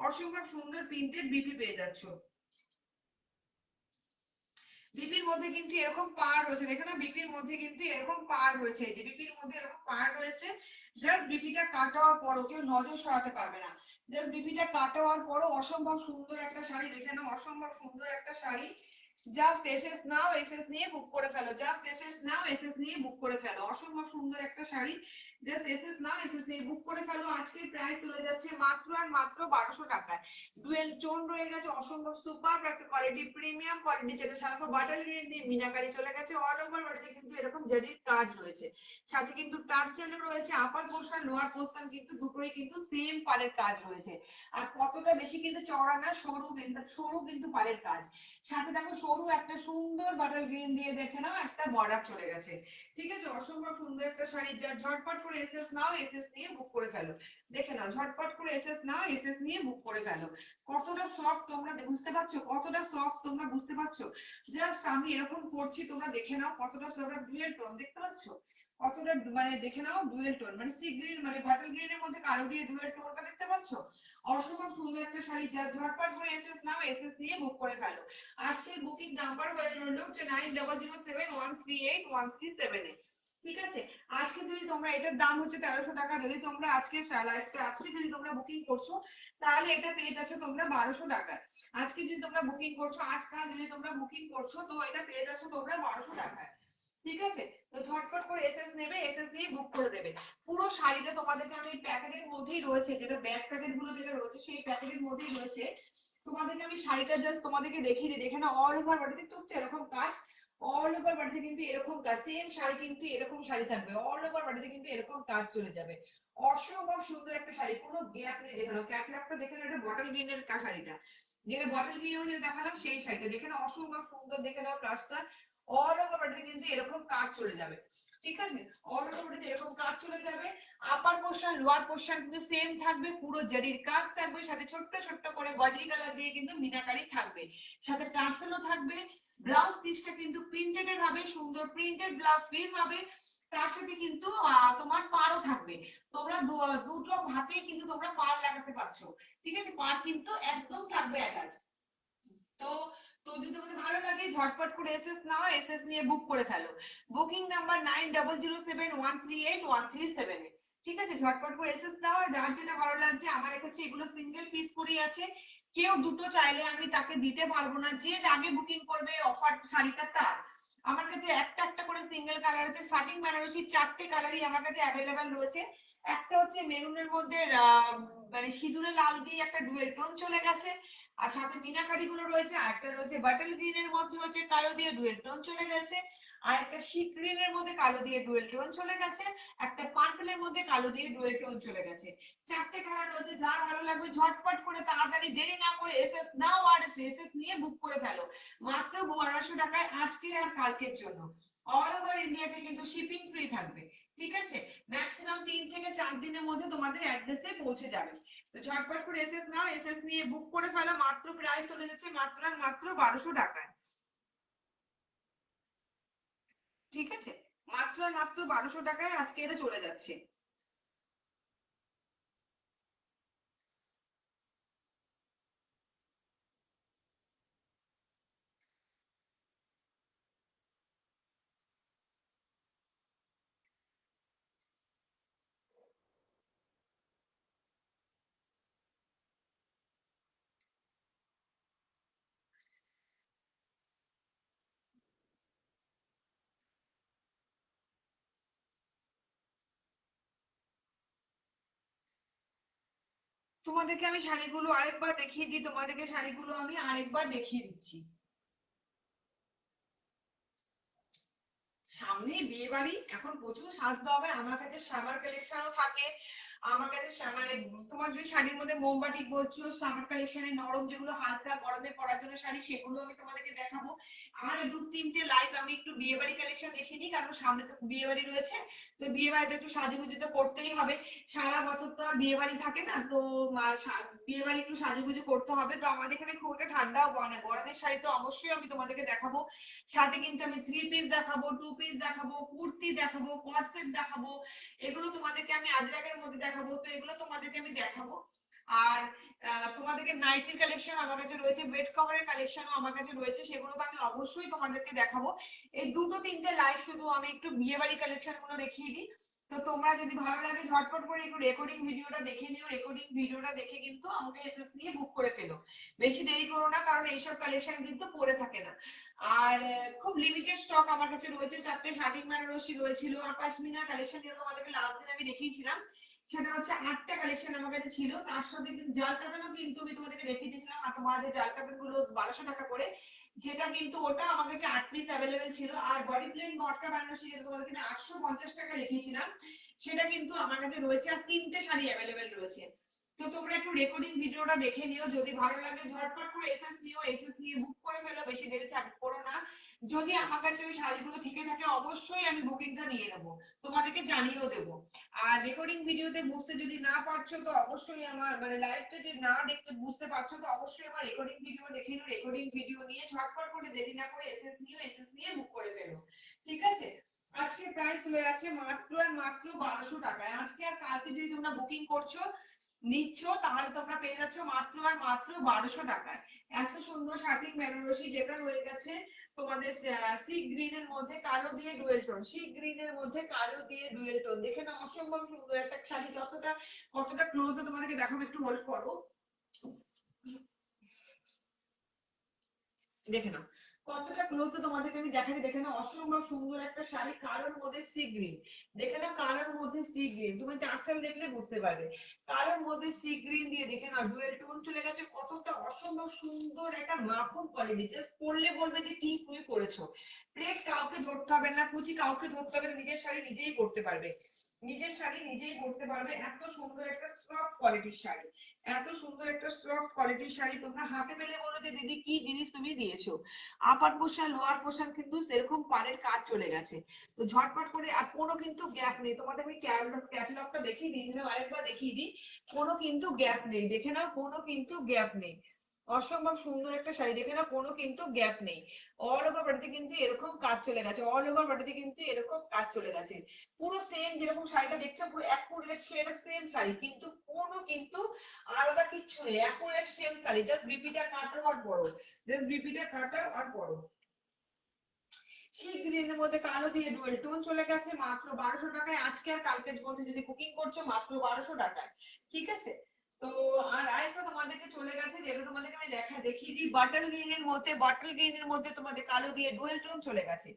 অসম্ভব সুন্দর প্রিন্টেড বিপি পেয়ে যাচ্ছ। বিপির মধ্যে কিন্তু এরকম পার রয়েছে, দেখো না বিপির মধ্যে কিন্তু এরকম পার রয়েছে, যে বিপির মধ্যে এরকম পার রয়েছে। জাস্ট বিপিটা কাটার পরও কেউ নজর সরাতে পারবে না, জাস্ট বিপিটা কাটার পরও অসম্ভব সুন্দর একটা শাড়ি, দেখে নাও অসম্ভব সুন্দর একটা শাড়ি। জাস্ট এসএস নাও, এসএস নিয়ে বুক করে ফেলো, জাস্ট এসএস নাও, এসএস নিয়ে বুক করে ফেলো, অসম্ভব সুন্দর একটা শাড়ি। জাস্ট এসএস নাও, এসএস নিয়ে বুক করে ফেলো। আজকের প্রাইস চলে যাচ্ছে মাত্র আর মাত্র 1200 টাকায়। ডুয়েল টোন রয়ে গেছে, অসম্ভব সুপার একটা কোয়ালিটি, প্রিমিয়াম কোয়ালিটি, যেটা সাথে বাটার গ্রিন দিয়ে মিনাকারি চলে গেছে, অল ওভার বডিতে কিন্তু এরকম জারির কাজ রয়েছে, সাথে কিন্তু টার্সেলও রয়েছে, আপার পোরশন লোয়ার পোরশন কিন্তু দুটোই কিন্তু সেম পাড়ের কাজ রয়েছে। আর কতটা বেশি কিন্তু চওড়া না, সরু কিন্তু পাড়ের কাজ, সাথে দেখো সরু একটা সুন্দর বাটার গ্রিন দিয়ে দেখে নাও একটা বর্ডার চলে গেছে। ঠিক আছে, অসম্ভব সুন্দর একটা শাড়ি, যা ঝটপট করে এসএস নাও, এসএস নিয়ে বুক করে ফেলো। দেখে নাও ঝটপট করে এসএস নাও, এসএস নিয়ে বুক করে ফেলো। কতটা সফট তোমরা বুঝতে পারছো, কতটা সফট তোমরা বুঝতে পারছো। জাস্ট আমি এরকম করছি, তোমরা দেখে নাও কতটা সফট, ডুয়েল টোন দেখতে পাচ্ছো কতটা, মানে দেখে নাও ডুয়েল টোন, মানে সি গ্রিন মানে বটল গ্রিনের মধ্যে কালো দিয়ে ডুয়েল টোনটা দেখতে পাচ্ছো। অসম্ভব সুন্দর একটা শাড়ি, যা ঝটপট করে এসএস নাও, এসএস নিয়ে বুক করে ফেলো। আজকের বুকিং নাম্বার হয়ে রইল হচ্ছে 9007138137। ঠিক আছে, আজকে যদি তোমরা, এটার দাম হচ্ছে 1300 টাকা, যদি তোমরা আজকে লাইভটা আজকে যদি তোমরা বুকিং করছো, তাহলে এটা পেয়ে যাচ্ছ তোমরা 1200 টাকায়। আজকে যদি তোমরা বুকিং করছো, আজকাল যদি তোমরা বুকিং করছো, তো এটা পেয়ে যাচ্ছ তোমরা 1200 টাকায়। ঠিক আছে, তো ঝটপট করে এসএস নেবে, এসএস দিয়ে বুক করে দেবে। পুরো শাড়িটা তোমাদেরকে আমি প্যাকেটের মধ্যেই রয়েছে, যেটা ব্যাক প্যাকেট গুলো যেটা রয়েছে সেই প্যাকেটের মধ্যেই রয়েছে। তোমাদেরকে আমি শাড়িটা জাস্ট তোমাদেরকে দেখিয়ে দিই, দেখে না অল ওভার বডিতে হচ্ছে এরকম কাজ, অল ওভার বডিতে কিন্তু এরকম কাজ, সেম শাড়ি কিন্তু এরকম শাড়ি থাকবে, অল ওভার বডিতে কিন্তু এরকম কাজ চলে যাবে। অসম্ভব সুন্দর একটা শাড়ি, কোনো গ্যাপ নেই। দেখে নাও ক্যাটলগটা, দেখে নাও এটা বটল গ্রিনের শাড়িটা, যেটা বটল গ্রিনের যে দেখালাম সেই শাড়িটা, দেখে নাও অসম্ভব সুন্দর, দেখে নাও কাজটা অল ওভার বডিতে কিন্তু এরকম কাজ চলে যাবে। ঠিক আছে, অল ওভার বডিতে এরকম কাজ চলে যাবে। আপার পোরশন লোয়ার পোরশন কিন্তু সেম থাকবে, পুরো জারির কাজ থাকবে, সাথে ছোট্ট ছোট্ট করে বডি কালার দিয়ে কিন্তু মিনাকারি থাকবে, সাথে টার্সেলও থাকবে। ব্লাউজ পিসটা কিন্তু প্রিন্টেড এর হবে, সুন্দর প্রিন্টেড ব্লাউজ পিস হবে, তার সাথে কিন্তু তোমার পাড়ও থাকবে। তোমরা দুটো হাতে কিন্তু তোমরা পাড় লাগাতে পারছো। ঠিক আছে, পাড় কিন্তু একদম থাকবে অ্যাটাচ। তো তো যদি তোমাদের ভালো লাগে ঝটপট করে এসএস নাও, এসএস নিয়ে বুক করে ফেলো। Booking number 9007138137। ঠিক আছে, ঝটপট করে এসএস দাও, আর যার যেটা ভালো লাগছে। আমার কাছে এগুলো সিঙ্গেল পিস করেই আছে, কেউ দুটো চাইলে আমি তাকে দিতে পারবো না, যে আগে বুকিং করবে অফার শাড়িটা তার। আমার কাছে একটা একটা করে সিঙ্গেল কালার আছে, স্টার্টিং বেনারসি 4টে কালারই আমার কাছে অ্যাভেলেবেল রয়েছে। একটা হচ্ছে মেরুনের মধ্যে মানে সিঁদুরে লাল দিয়ে একটা ডুয়েল টোন চলে গেছে, আর সাথে মিনাকারি গুলো রয়েছে। আর একটা রয়েছে বাটল গ্রিন এর মধ্যে হচ্ছে কালো দিয়ে ডুয়েল টোন চলে গেছে, আর একটা সি গ্রিন এর মধ্যে কালো দিয়ে ডুয়েল টোন চলে গেছে, একটা পার্পলের মধ্যে কালো দিয়ে ডুয়েল টোন চলে গেছে। 4টে কালার রয়েছে, যার ভালো লাগবে ঝটপট করে তাড়াতাড়ি দেরি না করে এসএস নাও, আর এসএস নিয়ে বুক করে ফেলো মাত্র 1200 টাকায় আজকে আর কালকের জন্য। অল ওভার ইন্ডিয়াতে কিন্তু শিপিং ফ্রি থাকবে, ঠিক আছে? ম্যাক্সিমাম 3 থেকে 4 দিনের মধ্যে তোমাদের অ্যাড্রেসে পৌঁছে যাবে। তো ঝটপট করে এসএস নাও, এসএস নিয়ে বুক করে ফেলো, মাত্র প্রাইস চলে যাচ্ছে মাত্র আর মাত্র 1200 টাকায়, ঠিক আছে? মাত্র আর মাত্র 1200 টাকায় আজকে এটা চলে যাচ্ছে। তোমাদেরকে আমি শাড়িগুলো আরেকবার দেখিয়ে দিই, তোমাদেরকে শাড়িগুলো আমি আরেকবার দেখিয়ে দিচ্ছি। সামনে বিয়ে বাড়ি, এখন প্রচুর সাজতে হবে। আমার কাছে সামার কালেকশনও থাকে, আমার কাছে মানে তোমার যদি শাড়ির মধ্যে মোমবাটি বলছো, সামার কালেকশনে নরম যেগুলো হালকা গরমে পরার জন্য শাড়ি, সেগুলো আমি তোমাদেরকে দেখাবো। আর 2-3টে লাইভ আমি একটু বিয়ে বাড়ি কালেকশন দেখিয়ে দিই, কারণ সামনে তো বিয়ে বাড়ি রয়েছে। তো বিয়ে বাড়িতে একটু সাজুগুজু তো করতেই হবে, সারা বছর তো আর বিয়ে বাড়ি থাকে না। তো বিয়ে বাড়ি একটু সাজুগুজু করতে হবে। তো আমাদের এখানে খুব একটা ঠান্ডাও পড়ে না, গরমের শাড়ি তো অবশ্যই আমি তোমাদেরকে দেখাবো। সাথে কিন্তু আমি 3 পিস দেখাবো, 2 পিস দেখাবো, কুর্তি দেখাবো, কটসেট দেখাবো, এগুলো তোমাদেরকে আমি আজরাকের মধ্যে দেখাবো। তো এগুলো তোমাদেরকে আমি দেখাবো। আর তোমাদেরকে নাইটির কালেকশন আমার কাছে রয়েছে, বেড কভারের কালেকশনও আমার কাছে রয়েছে, সেগুলো তো আমি অবশ্যই তোমাদেরকে দেখাবো। এই 2-3টে লাইভ শুধু আমি একটু বিয়ে বাড়ি কালেকশন গুলো দেখিয়ে দিই। তো তোমরা যদি ভালো লাগে ঝটপট করে একটু রেকর্ডিং ভিডিওটা দেখে নিও, রেকর্ডিং ভিডিওটা দেখে কিন্তু আমাকে এসএস নিয়ে বুক করে ফেলো। বেশি দেরি করো না, কারণ এইসব কালেকশন কিন্তু পরে থাকে না। আর খুব লিমিটেড স্টক আমার কাছে রয়েছে। 4টে শাড়ি বেনারসি রয়েছিল, আর পাশমিনা কালেকশন যেরকম আমাদেরকে লাস্ট দিন আমি দেখিয়েছিলাম, সেটা হচ্ছে 8টা কালেকশন আমার কাছে ছিল। তার সাথে কিন্তু জাল কাতানও কিন্তু আমি তোমাদেরকে দেখিয়ে দিয়েছিলাম, আর তোমাদের জাল কাতান গুলো 1200 টাকা করে, যেটা কিন্তু ওটা আমার কাছে 8 পিস অ্যাভেলেবেল ছিল। আর বডি প্লেন মটকা বেনারসি যেটা তোমাদেরকে আমি 850 টাকা দেখিয়েছিলাম, সেটা কিন্তু আমার কাছে রয়েছে, আর 3টে শাড়ি অ্যাভেলেবেল রয়েছে। তো তোমরা একটু রেকর্ডিং ভিডিওটা দেখে নিও, যদি ভালো লাগে ঝটপট করে এসএস নিও, এসএস নিয়ে বুক করে ফেলো, বেশি দেরি করো না। যদি আমার কাছে ওই শাড়িগুলো থেকে থাকে অবশ্যই আমি বুকিংটা নিয়ে নেবো, তোমাদেরকে জানিয়েও দেবো। আর রেকর্ডিং ভিডিওতে বুঝতে যদি না পারছো, তো অবশ্যই আমার মানে লাইভটা যদি না দেখতে বুঝতে পারছো, তো অবশ্যই আমার রেকর্ডিং ভিডিও দেখে নিও, রেকর্ডিং ভিডিও নিয়ে ঝটপট করে দেরি না করে এসএস নিও, এসএস নিয়ে বুক করে ফেলো, ঠিক আছে? আজকে প্রাইস হয়ে আছে মাত্র আর মাত্র 1200 টাকায়। আজকে আর কালকে যদি তোমরা বুকিং করছো নিচ্ছ, তাহলে তোমরা পেয়ে যাচ্ছ মাত্র আর মাত্র 1200 টাকায়। এত সুন্দর শাটিং বেনারসি, যেটা রয়ে গেছে তোমাদের সি গ্রিন এর মধ্যে কালো দিয়ে ডুয়েল টোন, সি গ্রিন এর মধ্যে কালো দিয়ে ডুয়েল টোন, দেখে না অসম্ভব সুন্দর একটা শাড়ি। যতটা কতটা ক্লোজে তোমাদেরকে দেখাবো, একটু হোল্ড করো, দেখে নাও কতটা ক্লোজে তোমাদেরকে আমি দেখাচ্ছি। দেখে নাও অসম্ভব সুন্দর একটা শাড়ি, কালোর মধ্যে সি গ্রিন। দেখে নাও কালোর মধ্যে সি গ্রিন, তুমি টার্সেল দেখলে বুঝতে পারবে। কালোর মধ্যে সি গ্রিন দিয়ে দেখে নাও ডুয়েল টোন চলে গেছে, কতটা অসম্ভব সুন্দর একটা মাখন কোয়ালিটি। জাস্ট পরলে বলবে যে কি তুমি পরেছো। প্লেট কাউকে ধরতে হবে না, কুচি কাউকে ধরতে হবে না, নিজের শাড়ি নিজেই পরতে পারবে, নিজের শাড়ি নিজেই পরতে পারবে। এত সুন্দর একটা সফট কোয়ালিটির শাড়ি, এত সুন্দর একটা সফট কোয়ালিটির শাড়ি, তোমরা হাতে পেলে বলো যে দিদি কি জিনিস তুমি দিয়েছো। আপার পোর্শন লোয়ার পোর্শন কিন্তু সেরকম পাড়ের কাজ চলে গেছে। তো ঝটপট করে, আর কোনো কিন্তু গ্যাপ নেই। তোমাদের আমি ক্যাটালগটা দেখিয়ে দিয়েছিলাম, আরেকবার দেখিয়ে দিই। কোনো কিন্তু গ্যাপ নেই, দেখে নাও কোনো কিন্তু গ্যাপ নেই। অসম্ভব সুন্দর একটা শাড়ি, দেখে নাও কোনো কিন্তু গ্যাপ নেই। অল ওভার বডিতে কিন্তু এরকম কাজ চলে গেছে, অল ওভার বডিতে কিন্তু এরকম কাজ চলে গেছে। পুরো সেম যেরকম শাড়িটা দেখছো, পুরো অ্যাকুরেট সেম শাড়ি, কিন্তু কোনো কিন্তু আলাদা কিচ্ছু নেই, অ্যাকুরেট সেম শাড়ি, জাস্ট বিপিটা কাটো আর বড়, জাস্ট বিপিটা কাটা আর বড়। সি গ্রিনের মধ্যে কালো দিয়ে ডুয়েল টোন চলে গেছে মাত্র 1200 টাকায়। আজকে আর কালকের মধ্যে যদি বুকিং করছো মাত্র 1200 টাকায়, ঠিক আছে। তো আর আরেকটা তোমাদেরকে চলে গেছে, যেটা তোমাদেরকে আমি দেখিয়ে দিই, বটল গ্রিনের মধ্যে তোমাদের কালো দিয়ে ডুয়েল টোন চলে গেছে,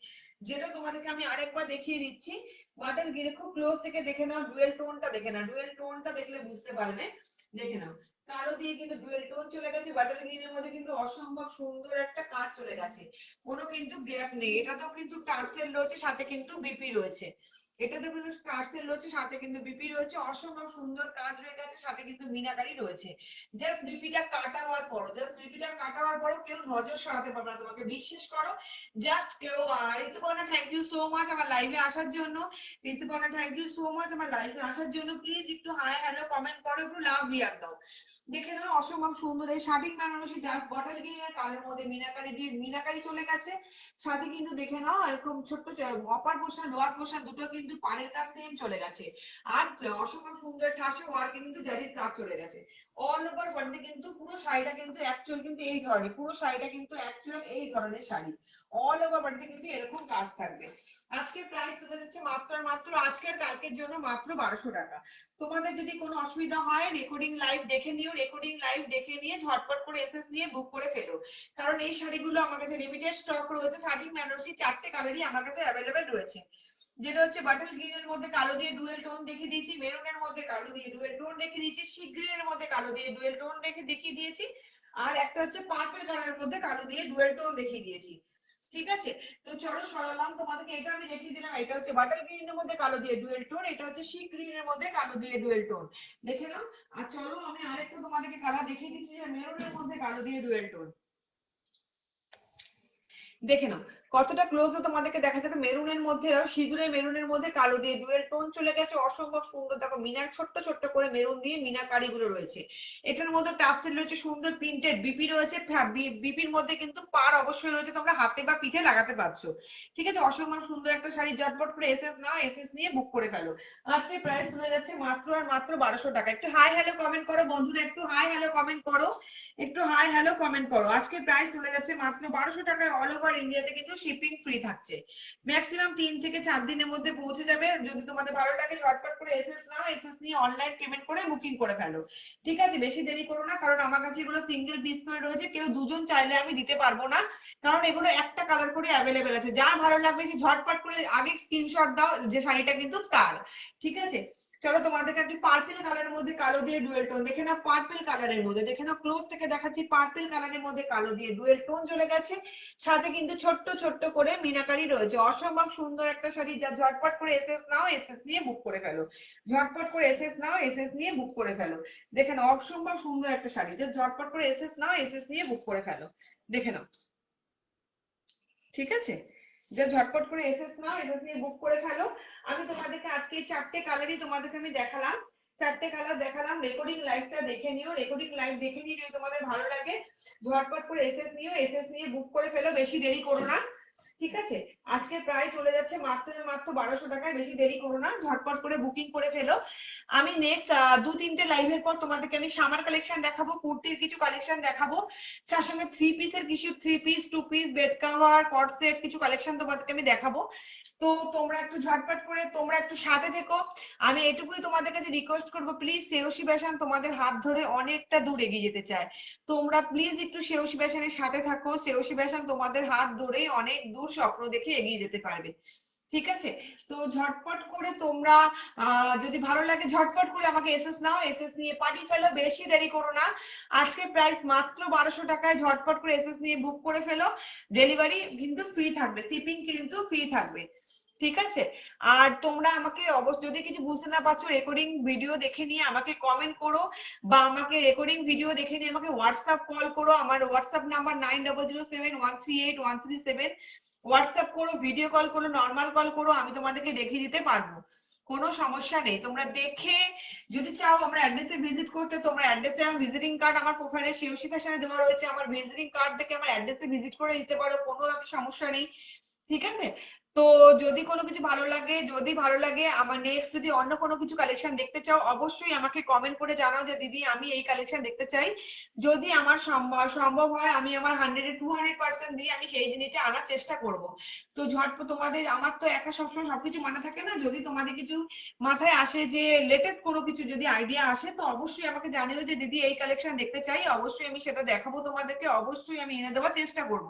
যেটা তোমাদেরকে আমি আরেকবার দেখিয়ে দিচ্ছি। বটল গ্রিনে খুব ক্লোজ থেকে দেখে নাও, ডুয়েল টোনটা দেখে নাও, ডুয়েল টোনটা দেখলে বুঝতে পারবে। দেখে নাও, কালো দিয়ে কিন্তু ডুয়েল টোন চলে গেছে, বটল গ্রিনের মধ্যে কিন্তু অসম্ভব সুন্দর একটা কাজ চলে গেছে, কোনো কিন্তু গ্যাপ নেই। এটাতেও কিন্তু টার্সেল রয়েছে, সাথে কিন্তু বিপি রয়েছে। এটাতে কিন্তু টার্সেল রয়েছে, সাথে কিন্তু বিপি রয়েছে, অসম্ভব সুন্দর কাজ রয়ে গেছে, সাথে কিন্তু মিনাকারি রয়েছে। জাস্ট বিপিটা কাটা হওয়ার পর, কেউ নজর সরাতে পারবে না তোমাকে, বিশ্বাস করো। জাস্ট কেউ। Rituparna, thank you so much আমার লাইভে আসার জন্য। Rituparna, thank you so much আমার লাইভে আসার জন্য। প্লিজ একটু হাই হ্যালো কমেন্ট করো, একটু লাভ রিয়াক্ট দাও। দেখে নাও, অসম্ভব সুন্দর এই শাড়ির বেনারসি জাস্ট বটল গ্রিনের কালের মধ্যে মিনাকারি দিয়ে মিনাকারি চলে গেছে, সাথে কিন্তু দেখে নাও এরকম ছোট্ট অপার পোর্শন লোয়ার পোর্শন দুটো কিন্তু পাড়ের কাজ সেম চলে গেছে। আর অসম্ভব সুন্দর ঠাসে ওয়ার্কে কিন্তু জারির কাজ চলে গেছে অল ওভার বডিতে। কিন্তু পুরো শাড়িটা কিন্তু অ্যাকচুয়াল কিন্তু এই ধরনের, পুরো শাড়িটা কিন্তু অ্যাকচুয়াল এই ধরনের শাড়ি, অল ওভার বডিতে কিন্তু এরকম কাজ থাকবে। আজকে প্রাইস চলে যাচ্ছে মাত্র আর মাত্র আজকের কালকের জন্য মাত্র 1200 টাকা। তোমাদের যদি কোনো অসুবিধা হয় রেকর্ডিং লাইভ দেখে নিও, রেকর্ডিং লাইভ দেখে নিয়ে ঝটপট করে এসএস নিয়ে বুক করে ফেলো। কারণ এই শাড়িগুলো আমার কাছে লিমিটেড স্টক রয়েছে, শাড়ি বেনারসি 4টে কালারই আমার কাছে অ্যাভেলেবেল রয়েছে। যেটা হচ্ছে বাটল গ্রিনের মধ্যে কালো দিয়ে ডুয়েল টোন দেখিয়ে দিয়েছি, মেরুনের মধ্যে কালো দিয়ে ডুয়েল টোন দেখিয়ে দিয়েছি, সি গ্রিনের মধ্যে কালো দিয়ে ডুয়েল টোন দেখিয়ে দিয়েছি, আর একটা হচ্ছে পার্পল কালারের মধ্যে কালো দিয়ে ডুয়েল টোন দেখিয়ে দিয়েছি, ঠিক আছে। তো চলো সরালাম তোমাদেরকে, এটা আমি দেখিয়ে দিলাম। এটা হচ্ছে বাটার গ্রিনের মধ্যে কালো দিয়ে ডুয়েল টোন, এটা হচ্ছে সি গ্রিনের মধ্যে কালো দিয়ে ডুয়েল টোন, দেখে নাও। আর চলো আমি আরেকটু তোমাদেরকে কালার দেখিয়ে দিচ্ছি, যে মেরুনের মধ্যে কালো দিয়ে ডুয়েল টোন, দেখে নাও কতটা ক্লোজ তোমাদেরকে দেখা যাবে। মেরুনের মধ্যে সিঁদুরে মেরুনের মধ্যে কালো দিয়ে ডুয়েল টোন চলে গেছে, অসম্ভব সুন্দর। দেখো মিনার ছোট্ট ছোট্ট করে মেরুন দিয়ে মিনাকারি গুলো রয়েছে। এটার মধ্যে টাসেল রয়েছে, সুন্দর প্রিন্টেড বিপি রয়েছে। বিপির মধ্যে কিন্তু পার অবশ্যই রয়েছে, তোমরা হাতে বা পিঠে লাগাতে পারছো, ঠিক আছে। অসম্ভব সুন্দর একটা শাড়ি, ঝটপট করে এসএস নাও, এসএস নিয়ে বুক করে ফেলো। আজকে প্রাইস হয়ে যাচ্ছে মাত্র আর মাত্র 1200 টাকা। একটু হাই হ্যালো কমেন্ট করো বন্ধুরা, একটু হাই হ্যালো কমেন্ট করো, একটু হাই হ্যালো কমেন্ট করো। আজকে প্রাইস চলে যাচ্ছে মাত্র 1200 টাকায়, অল ওভার ইন্ডিয়াতে কিন্তু শিপিং ফ্রি থাকছে। ম্যাক্সিমাম 3 থেকে 4 দিনের মধ্যে পৌঁছে যাবে। যদি তোমাদের ভালো লাগে ঝটপট করে এসএস নাও, এসএস নিয়ে অনলাইন পেমেন্ট করে বুকিং করে ফেলো, ঠিক আছে। বেশি দেরি করো না, কারণ আমার কাছে এগুলো সিঙ্গেল পিস করে রয়েছে, কেউ দুজন চাইলে আমি দিতে পারবো না, কারণ এগুলো একটা কালার করে অ্যাভেলেবেল আছে। যার ভালো লাগবে সে ঝটপট করে আগে স্ক্রিনশট দাও, যে শাড়িটা কিন্তু তার, ঠিক আছে। চলো তোমাদেরকে একটি পার্পল কালারের মধ্যে কালো দিয়ে ডুয়েল টোন দেখে না, পার্পল কালারের মধ্যে দেখে না, ক্লোজ থেকে দেখাচ্ছি। পার্পল কালারের মধ্যে কালো দিয়ে ডুয়েল টোন চলে গেছে, সাথে কিন্তু ছোট্ট ছোট্ট করে মিনাকারি রয়েছে, অসম্ভব সুন্দর একটা শাড়ি। যা ঝটপট করে এসএস নাও, এসএস নিয়ে বুক করে ফেলো, ঝটপট করে এসএস নাও, এসএস নিয়ে বুক করে ফেলো। দেখে নাও অসম্ভব সুন্দর একটা শাড়ি, যে ঝটপট করে এসএস নাও, এসএস নিয়ে বুক করে ফেলো, দেখে নাও, ঠিক আছে। যে ঝটপট করে এসএস নাও, এসএস নিয়ে বুক করে ফেলো। আমি তোমাদেরকে আজকে এই 4টে কালারই তোমাদেরকে আমি দেখালাম, 4টে কালার দেখালাম। রেকর্ডিং লাইভটা দেখে নিও, রেকর্ডিং লাইভ দেখে নিয়ে যদি তোমাদের ভালো লাগে ঝটপট করে এসএস নিও, এসএস নিয়ে বুক করে ফেলো, বেশি দেরি করো না, ঠিক আছে। আজকে প্রায় চলে যাচ্ছে মাত্র মাত্র 1200 টাকায়, বেশি দেরি করো না, ঝটপট করে বুকিং করে ফেলো। আমি নেক্সট 2-3টে লাইভের পর তোমাদেরকে আমি সামার কালেকশন দেখাবো, কুর্তির কিছু কালেকশন দেখাবো, তার সঙ্গে three piece 2 piece bed cover cot set কিছু কালেকশন তোমাদেরকে আমি দেখাবো। তো তোমরা একটু ঝটপট করে তোমরা একটু সাথে থেকো। আমি এটুকুই তোমাদের কাছে রিকোয়েস্ট করবো, প্লিজ শ্রেয়সী ফ্যাশন তোমাদের হাত ধরে অনেকটা দূর এগিয়ে যেতে চায়। তোমরা প্লিজ একটু শ্রেয়সী ফ্যাশনের সাথে থাকো, শ্রেয়সী ফ্যাশন তোমাদের হাত ধরেই অনেক দূর স্বপ্ন দেখে এগিয়ে যেতে পারবে, ঠিক আছে। তো ঝটপট করে তোমরা যদি ভালো লাগে ঝটপট করে আমাকে এসএস নাও, এসএস নিয়ে পাঠিয়ে ফেলো, বেশি দেরি করো না। আজকে প্রাইস মাত্র 1200 টাকায়, ঝটপট করে এসএস নিয়ে বুক করে ফেলো। ডেলিভারি কিন্তু ফ্রি থাকবে, শিপিং কিন্তু ফ্রি থাকবে, ঠিক আছে। আর তোমরা আমাকে যদি কিছু বুঝতে না পারছো রেকর্ডিং ভিডিও দেখে নিয়ে আমাকে কমেন্ট করো, বা আমাকে রেকর্ডিং ভিডিও দেখে নিয়ে আমাকে হোয়াটসঅ্যাপ কল করো। আমার হোয়াটসঅ্যাপ নাম্বার 9007138137। হোয়াটসঅ্যাপ করো, ভিডিও কল করো, নর্মাল কল করো, আমি তোমাদেরকে দেখিয়ে দিতে পারবো, কোনো সমস্যা নেই। তোমরা দেখে যদি চাও আমরা অ্যাড্রেসে ভিজিট করতে, তোমরা অ্যাড্রেসে আমার ভিজিটিং কার্ড আমার প্রোফাইলে শ্রেয়সী ফ্যাশনে দেওয়া রয়েছে, আমার ভিজিটিং কার্ড দেখে আমার অ্যাড্রেসে ভিজিট করে দিতে পারো, কোনো সমস্যা নেই, ঠিক আছে। তো যদি কোনো কিছু ভালো লাগে, যদি ভালো লাগে আমার নেক্সট যদি অন্য কোনো কিছু কালেকশন দেখতে চাও অবশ্যই আমাকে কমেন্ট করে জানাও যে দিদি আমি এই কালেকশন দেখতে চাই। যদি আমার সম্ভব হয় আমি আমার 100-200% দিয়ে আমি সেই জিনিসটা আনার চেষ্টা করব। তো ঝটপট তোমাদের, আমার তো একা সবসময় সবকিছু মনে থাকে না, যদি তোমাদের কিছু মাথায় আসে যে লেটেস্ট কোনো কিছু যদি আইডিয়া আসে তো অবশ্যই আমাকে জানিও যে দিদি এই কালেকশন দেখতে চাই, অবশ্যই আমি সেটা দেখাবো তোমাদেরকে, অবশ্যই আমি এনে দেওয়ার চেষ্টা করব।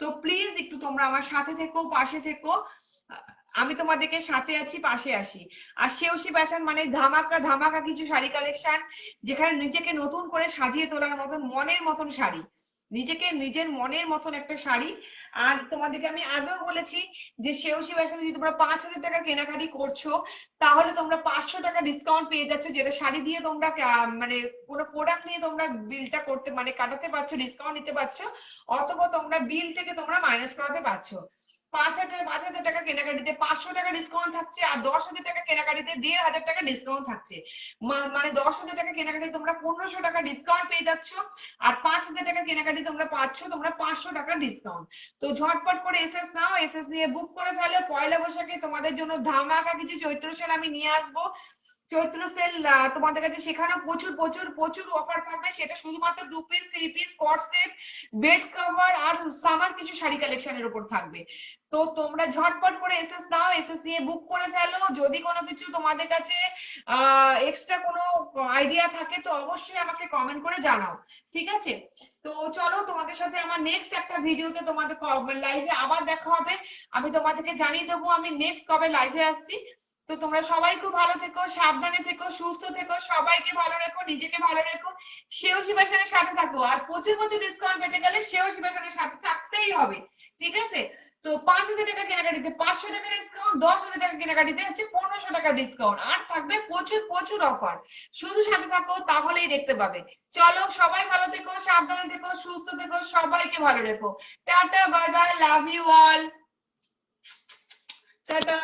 তো প্লিজ একটু তোমরা আমার সাথে থেকো, পাশে থেকো, আমি তোমাদেরকে সাথে আছি, পাশে আসি। আর সেওসি ফ্যাশন মানে ধামাকা ধামাকা কিছু শাড়ি কালেকশন, যেখানে নিজেকে নতুন করে সাজিয়ে তোলার মতন মনের মতন শাড়ি, নিজেকে নিজের মনের মতন একটা শাড়ি। আর তোমাদেরকে আমি আগেও বলেছি যে সেওসি ফ্যাশনে যদি তোমরা 5,000 টাকা কেনাকাটি করছো তাহলে তোমরা 500 টাকা ডিসকাউন্ট পেয়ে যাচ্ছ, যেটা শাড়ি দিয়ে তোমরা মানে কোনো প্রোডাক্ট নিয়ে তোমরা বিলটা করতে মানে কাটাতে পারছো, ডিসকাউন্ট নিতে পারছো, অথবা তোমরা বিল থেকে তোমরা মাইনাস করাতে পারছো। 5,000 টাকা কেনাকাটিতে 500 টাকা ডিসকাউন্ট থাকছে, আর 10,000 টাকা কেনাকাটিতে 1,500 টাকা ডিসকাউন্ট থাকছে। মানে 10,000 টাকা কেনাকাটি তোমরা 1,500 টাকা ডিসকাউন্ট পেয়ে যাচ্ছ, আর 5,000 টাকা কেনাকাটি তোমরা পাচ্ছ তোমরা 500 টাকা ডিসকাউন্ট। তো ঝটপট করে এসএস নাও, এসএস নিয়ে বুক করে ফেলো। পয়লা বৈশাখে তোমাদের জন্য ধামাকা কিছু চৈত্র সেল আমি নিয়ে আসবো। চৈত্র সেল তোমাদের কাছে সেখানেও প্রচুর প্রচুর প্রচুর অফার থাকবে, সেটা শুধুমাত্র 2 পিস 3 পিস কট সেট, বেড কভার আর সামার কিছু শাড়ি কালেকশনের উপর থাকবে। তো তোমরা ঝটপট করে এসএস দাও, এসএস দিয়ে বুক করে ফেলো। যদি কোনো কিছু তোমাদের কাছে এক্সট্রা কোনো আইডিয়া থাকে তো অবশ্যই আমাকে কমেন্ট করে জানাও, ঠিক আছে? তো চলো তোমাদের সাথে আমার নেক্সট একটা ভিডিওতে তোমাদের লাইভে আবার দেখা হবে। আমি তোমাদেরকে জানিয়ে দেবো আমি নেক্সট কবে লাইভে আসছি। তো তোমরা সবাই খুব ভালো থেকো, সাবধানে থেকো, সুস্থ থেকো, সবাইকে ভালো রেখো, নিজেকে ভালো রেখো, সেওসি ফ্যাশনের সাথে থাকো। আর প্রচুর প্রচুর ডিসকাউন্ট পেতে গেলে সেওসি ফ্যাশনের সাথে থাকতেই হবে, ঠিক আছে? তো 5,000 টাকা কেনাকাটিতে 500 টাকা ডিসকাউন্ট, 10,000 টাকা কেনাকাটিতে হচ্ছে 1,500 টাকা ডিসকাউন্ট, আর থাকবে প্রচুর প্রচুর অফার। শুধু সাথে থাকো তাহলেই দেখতে পাবে। চলো সবাই ভালো থেকো, সাবধানে থেকো, সুস্থ থেকো, সবাইকে ভালো রেখো। Tata, bye bye, love you all, tata.